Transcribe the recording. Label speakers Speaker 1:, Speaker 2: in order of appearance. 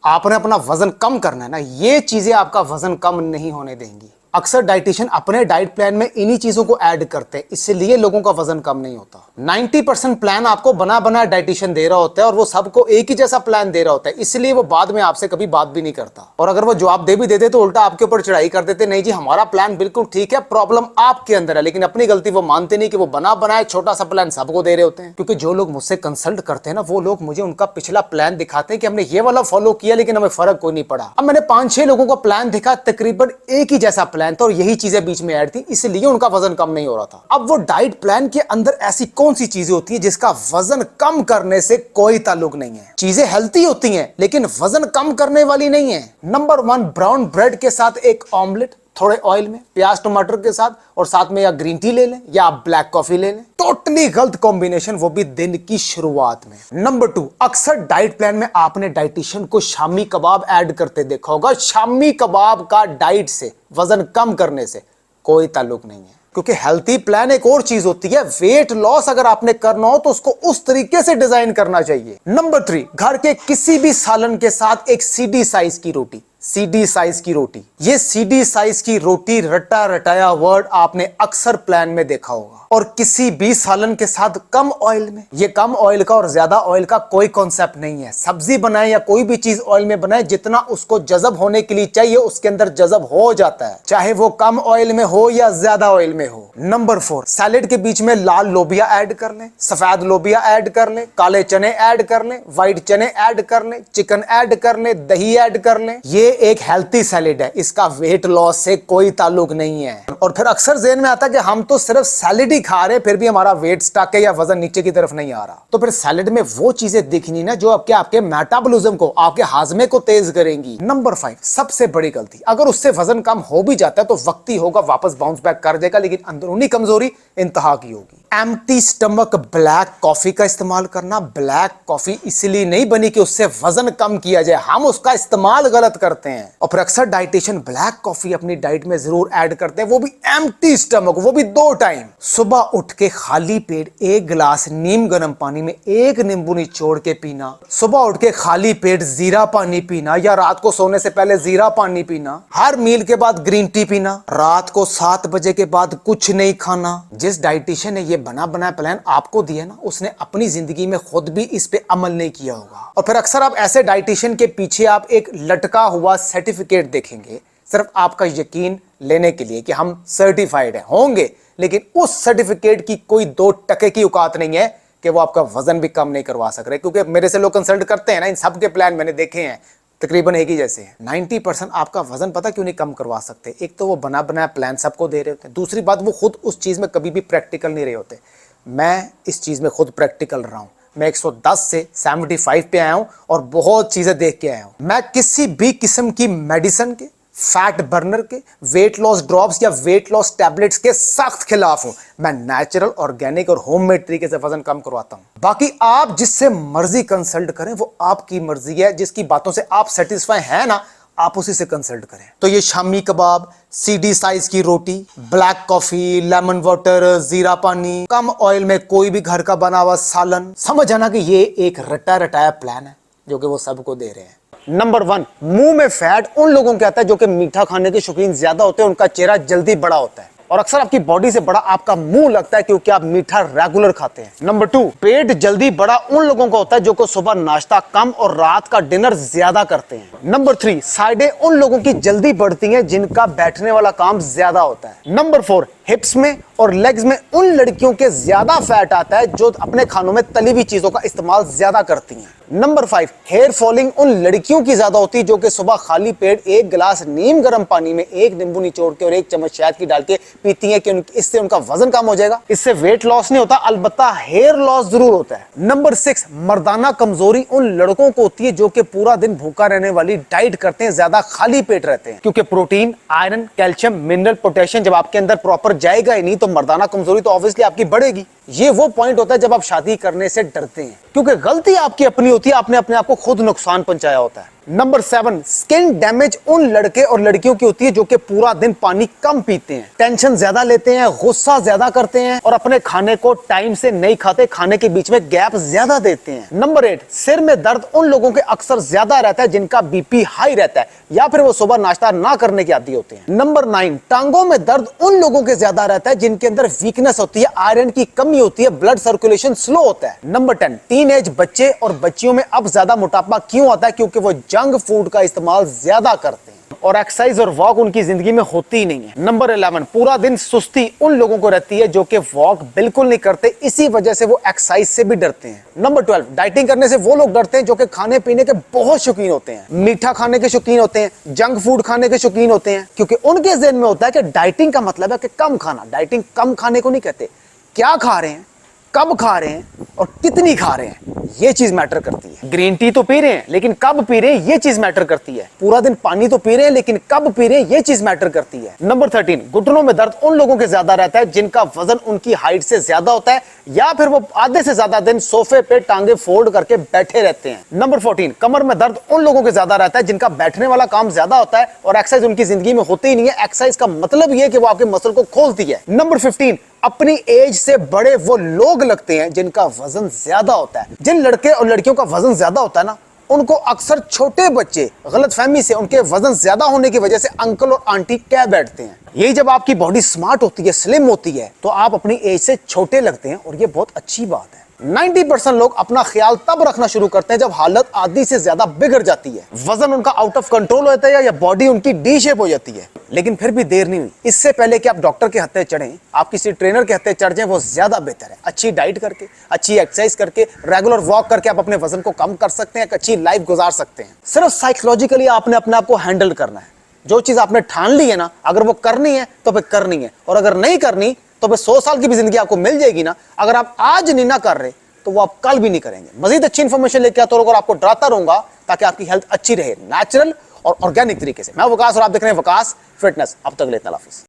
Speaker 1: आपने अपना वजन कम करना है ना, ये चीजें आपका वजन कम नहीं होने देंगी। अक्सर डाइटिशियन अपने डाइट प्लान में इन्हीं चीजों को ऐड करते हैं, इसलिए लोगों का वजन कम नहीं होता। 90% प्लान आपको बना बना डाइटिशियन दे रहा होता है और वो सबको एक ही जैसा प्लान दे रहा होता है, इसलिए वो बाद में आपसे कभी बात भी नहीं करता। और अगर वो जवाब दे भी देते तो उल्टा आपके ऊपर चढ़ाई कर देते, नहीं जी हमारा प्लान बिल्कुल ठीक है, प्रॉब्लम आपके अंदर है। लेकिन अपनी गलती वो मानते नहीं कि वो बना बनाए छोटा सा प्लान सबको दे रहे होते हैं। क्योंकि जो लोग मुझसे कंसल्ट करते हैं ना, वो लोग मुझे उनका पिछला प्लान दिखाते हैं कि हमने ये वाला फॉलो किया लेकिन हमें फर्क कोई नहीं पड़ा। अब मैंने 5-6 लोगों का प्लान देखा, तकरीबन एक ही जैसा प्लान था और यही चीजें बीच में ऐड थी, इसलिए उनका वजन कम नहीं हो रहा था। अब वो डाइट प्लान के अंदर ऐसी कौन सी चीजें होती है जिसका वजन कम करने से कोई ताल्लुक नहीं है? चीजें हेल्थी होती हैं लेकिन वजन कम करने वाली नहीं है। नंबर 1, ब्राउन ब्रेड के साथ एक ऑमलेट, थोड़े ऑयल में, प्याज टमाटर के साथ, और साथ में या ग्रीन टी ले लें या आप ब्लैक कॉफी ले लें। टोटली गलत कॉम्बिनेशन, वो भी दिन की शुरुआत में। नंबर 2, अक्सर डाइट प्लान में आपने डाइटिशियन को शामी कबाब ऐड करते देखा होगा। शामी कबाब का डाइट से, वजन कम करने से कोई ताल्लुक नहीं है। क्योंकि हेल्थी प्लान एक और चीज होती है। वेट लॉस अगर आपने करना हो तो उसको उस तरीके से डिजाइन करना चाहिए। नंबर 3, घर के किसी भी सालन के साथ एक सीडी साइज की रोटी। सीडी साइज की रोटी, ये सीडी साइज की रोटी रटा रटाया वर्ड आपने अक्सर प्लान में देखा होगा। और किसी भी सालन के साथ कम ऑयल में, ये कम ऑयल का और ज्यादा ऑयल का कोई कॉन्सेप्ट नहीं है। सब्जी बनाए या कोई भी चीज ऑयल में बनाए, जितना उसको जज़ब होने के लिए चाहिए उसके अंदर जज़ब हो जाता है, चाहे वो कम ऑयल में हो या ज्यादा ऑयल में हो। नंबर 4, सैलेड के बीच में लाल लोबिया ऐड कर लें, सफेद लोबिया ऐड कर लें, काले चने ऐड कर लें, व्हाइट चने ऐड कर लें, चिकन ऐड कर लें, दही ऐड कर लें। ये एक हेल्थी सैलेड है, इसका वेट लॉस से कोई ताल्लुक नहीं है। और फिर अक्सर ज़हन में आता है कि हम तो सिर्फ सैलेड ही खा रहे, फिर भी हमारा वेट स्टक है या वजन नीचे की तरफ नहीं आ रहा। तो फिर सैलेड में वो चीजें दिखनी ना जो आपके मेटाबॉलिज्म को, आपके हाजमे को तेज करेंगी। नंबर 5, सबसे बड़ी गलती, अगर उससे वजन कम हो भी जाता है तो वक्त ही होगा, वापस बाउंस बैक कर देगा, लेकिन अंदरूनी कमजोरी इंतहा की होगी। एम्प्टी स्टमक ब्लैक कॉफी का इस्तेमाल करना। ब्लैक कॉफी इसलिए नहीं बनी कि उससे वजन कम किया जाए, हम उसका इस्तेमाल गलत करते हैं। और फिर अक्सर डाइटिशियन ब्लैक कॉफी अपनी डाइट में जरूर ऐड करते हैं, वो भी एम्प्टी स्टमक, वो भी 2 टाइम। सुबह उठ के खाली पेट 1 गिलास नीम गर्म पानी में 1 नींबू निचोड़ के पीना। सुबह उठ के खाली पेट जीरा पानी पीना, या रात को सोने से पहले जीरा पानी पीना। हर मील के बाद ग्रीन टी पीना। रात को 7 बजे के बाद कुछ नहीं खाना। जिस डाइटिशियन ने ये बना बनाया प्लान आपको दिया ना, उसने अपनी जिंदगी में खुद भी इस पे अमल नहीं किया होगा। और फिर अक्सर आप ऐसे डाइटिशियन के पीछे आप एक लटका हुआ सर्टिफिकेट देखेंगे, सिर्फ आपका यकीन लेने के लिए कि हम सर्टिफाइड हैं, होंगे, लेकिन उस सर्टिफिकेट की कोई 2 टके की औकात नहीं है कि वो आपका वजन भी कम नहीं करवा सक रहे। क्योंकि मेरे से लोग कंसल्ट करते हैं ना, इन सब के प्लान मैंने देखे हैं, तकरीबन एक ही जैसे हैं। 90% आपका वजन पता क्यों नहीं कम करवा सकते? एक तो वो बना बनाया प्लान सबको दे रहे होते हैं, दूसरी बात वो खुद उस चीज़ में कभी भी प्रैक्टिकल नहीं रहे होते। मैं इस चीज़ में खुद प्रैक्टिकल रहा हूँ। मैं 110 से 75 पे आया हूँ और बहुत चीज़ें देख के आया हूँ। मैं किसी भी किस्म की मेडिसिन के, फैट बर्नर के, वेट लॉस ड्रॉप्स या वेट लॉस टैबलेट्स के सख्त खिलाफ हूं। मैं नेचुरल, ऑर्गेनिक और होममेड तरीके से वजन कम करवाता हूं। बाकी आप जिससे मर्जी कंसल्ट करें, वो आपकी मर्जी है। जिसकी बातों से आप सेटिस्फाई हैं ना, आप उसी से कंसल्ट करें। तो ये शामी कबाब, सीडी साइज की रोटी, ब्लैक कॉफी, लेमन वाटर, जीरा पानी, कम ऑयल में कोई भी घर का बना हुआ सालन, समझ आना कि ये एक रटा रटाया प्लान है जो कि वो सबको दे रहे हैं। नंबर 1, मुंह में फैट उन लोगों के आता है जो कि मीठा खाने के शौकीन ज्यादा होते हैं, उनका चेहरा जल्दी बड़ा होता है। और अक्सर आपकी बॉडी से बड़ा आपका मुंह लगता है क्योंकि आप मीठा रेगुलर खाते हैं। नंबर 2, पेट जल्दी बड़ा उन लोगों का होता है जो को सुबह नाश्ता कम और रात का डिनर ज्यादा करते हैं। नंबर 3, साइडें उन लोगों की जल्दी बढ़ती हैं जिनका बैठने वाला काम ज्यादा होता है। नंबर 4, हिप्स में और लेग्स में उन लड़कियों के ज्यादा फैट आता है जो अपने खानों में तली हुई चीजों का इस्तेमाल ज्यादा करती हैं। नंबर 5, हेयर फॉलिंग उन लड़कियों की ज्यादा होती है जो कि सुबह खाली पेट 1 गिलास नीम गर्म पानी में 1 नींबू निचोड़ के और 1 चम्मच शहद की डाल के पीती हैं कि इससे उनका वजन कम हो जाएगा। इससे वेट लॉस नहीं होता, अलबत्ता हेयर लॉस जरूर होता है। नंबर 6, मर्दाना कमजोरी उन लड़कों को होती है जो कि पूरा दिन भूखा रहने वाली डाइट करते हैं, ज्यादा खाली पेट रहते हैं, क्योंकि protein, iron, calcium, mineral, potassium जब आपके अंदर प्रॉपर जाएगा ही नहीं तो मर्दाना कमजोरी तो ऑब्वियसली आपकी बढ़ेगी। ये वो पॉइंट होता है जब आप शादी करने से डरते हैं, क्योंकि गलती आपकी अपनी होती है, आपने अपने आप को खुद नुकसान पहुंचाया होता है। नंबर 7, स्किन डैमेज उन लड़के और लड़कियों की होती है जो कि पूरा दिन पानी कम पीते हैं, टेंशन ज्यादा लेते हैं, गुस्सा ज्यादा करते हैं और अपने खाने को टाइम से नहीं खाते, खाने के बीच में गैप ज्यादा देते हैं। नंबर 8, सिर में दर्द उन लोगों के अक्सर ज्यादा रहता है जिनका बीपी हाई रहता है या फिर वो सुबह नाश्ता ना करने के आदी होते हैं। नंबर 9, टांगों में दर्द उन लोगों के ज्यादा रहता है जिनके अंदर वीकनेस होती है, आयरन की कमी होती है, ब्लड सर्कुलेशन स्लो होता है। नंबर 10, टीनेज बच्चे और बच्चियों में अब ज्यादा मोटापा क्यों आता है? क्योंकि वो जंक फूड का इस्तेमाल ज्यादा करते हैं और एक्सरसाइज और वॉक उनकी जिंदगी में होती ही नहीं है। नंबर 11, पूरा दिन सुस्ती उन लोगों को रहती है जो कि वॉक बिल्कुल नहीं करते, इसी वजह से वो एक्सरसाइज से भी डरते हैं। नंबर 12, डाइटिंग करने से वो लोग डरते हैं जो कि खाने पीने के बहुत शौकीन होते हैं, मीठा खाने के शौकीन होते हैं, जंक फूड खाने के शौकीन होते हैं, क्योंकि उनके ज़हन में होता है कि डाइटिंग का मतलब है कि कम खाना। डाइटिंग कम खाने को नहीं कहते, क्या खा रहे हैं, कब खा रहे हैं और कितनी खा रहे हैं, ये चीज मैटर करती है। ग्रीन टी तो पी रहे हैं लेकिन कब पी रहे हैं, ये चीज मैटर करती है। पूरा दिन पानी तो पी रहे हैं लेकिन कब पी रहे हैं, ये चीज मैटर करती है। नंबर 13, घुटनों में दर्द उन लोगों के ज्यादा रहता है जिनका वजन उनकी हाइट से ज्यादा होता है या फिर वो आधे से ज्यादा दिन सोफे पे टांगे फोल्ड करके बैठे रहते हैं। नंबर 14, कमर में दर्द उन लोगों के ज्यादा रहता है जिनका बैठने वाला काम ज्यादा होता है और एक्सरसाइज उनकी जिंदगी में होती ही नहीं है। एक्सरसाइज का मतलब ये है कि वो आपके मसल को खोलती है। नंबर 15, अपनी एज से बड़े वो लोग लगते हैं जिनका वजन ज्यादा होता है। जिन लड़के और लड़कियों का वजन ज्यादा होता है ना, उनको अक्सर छोटे बच्चे गलतफहमी से उनके वजन ज्यादा होने की वजह से अंकल और आंटी कह बैठते हैं। यही जब आपकी बॉडी स्मार्ट होती है, स्लिम होती है, तो आप अपनी एज से छोटे लगते हैं और ये बहुत अच्छी बात है। 90% लोग अपना ख्याल तब रखना शुरू करते हैं जब हालत आधी से ज्यादा बिगड़ जाती है, वजन उनका आउट ऑफ कंट्रोल होता है या बॉडी उनकी डी शेप हो जाती है। लेकिन फिर भी देर नहीं हुई, इससे पहले कि आप डॉक्टर के हत्थे चढ़ें, आप किसी ट्रेनर के हत्थे चढ़ जाएं, वो ज्यादा बेहतर है। अच्छी डाइट करके, अच्छी एक्सरसाइज करके, रेगुलर वॉक करके आप अपने वजन को कम कर सकते हैं, एक अच्छी लाइफ गुजार सकते हैं। सिर्फ साइकोलॉजिकली आपने अपने आप को हैंडल करना है। जो चीज आपने ठान ली है ना, अगर वो करनी है तो फिर करनी है, और अगर नहीं करनी तो फिर 100 साल की भी जिंदगी आपको मिल जाएगी ना। अगर आप आज नहीं ना कर रहे तो वो आप कल भी नहीं करेंगे। मजीद अच्छी इंफॉर्मेशन लेके आता रहूंगा और आपको डराता रहूंगा ताकि आपकी हेल्थ अच्छी रहे, नेचुरल और ऑर्गेनिक तरीके से। मैं वकास और आप देख रहे हैं वकास फिटनेस। अब तक लेते हैं, अल्लाह हाफिज़।